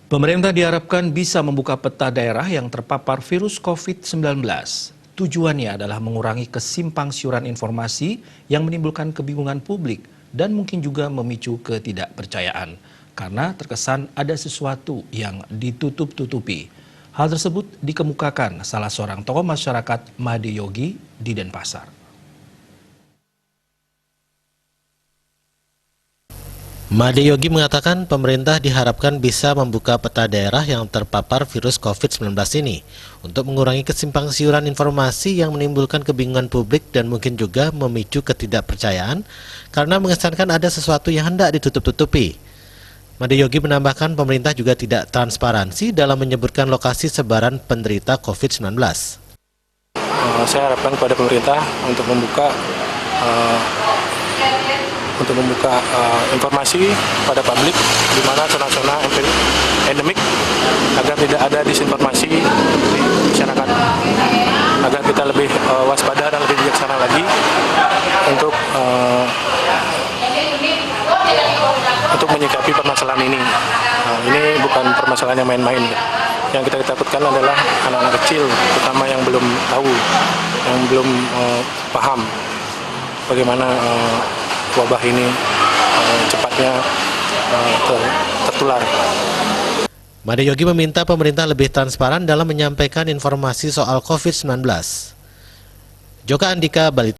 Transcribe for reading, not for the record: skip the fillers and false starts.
Pemerintah diharapkan bisa membuka peta daerah yang terpapar virus COVID-19. Tujuannya adalah mengurangi kesimpangsiuran informasi yang menimbulkan kebingungan publik dan mungkin juga memicu ketidakpercayaan karena terkesan ada sesuatu yang ditutup-tutupi. Hal tersebut dikemukakan salah seorang tokoh masyarakat Made Yogi di Denpasar. Made Yogi mengatakan pemerintah diharapkan bisa membuka peta daerah yang terpapar virus COVID-19 ini untuk mengurangi kesimpangsiuran informasi yang menimbulkan kebingungan publik dan mungkin juga memicu ketidakpercayaan karena mengesankan ada sesuatu yang hendak ditutup-tutupi. Made Yogi menambahkan pemerintah juga tidak transparansi dalam menyebutkan lokasi sebaran penderita COVID-19. Saya harapkan kepada pemerintah untuk membuka informasi pada publik di mana zona-zona endemik agar tidak ada disinformasi di masyarakat, agar kita lebih waspada dan lebih bijaksana lagi untuk menyikapi permasalahan ini. Ini bukan permasalahan yang main-main. Yang kita takutkan adalah anak-anak kecil, terutama yang belum tahu, yang belum paham bagaimana wabah ini cepatnya tertular. Made Yogi meminta pemerintah lebih transparan dalam menyampaikan informasi soal COVID-19. Joka Andika, Bali.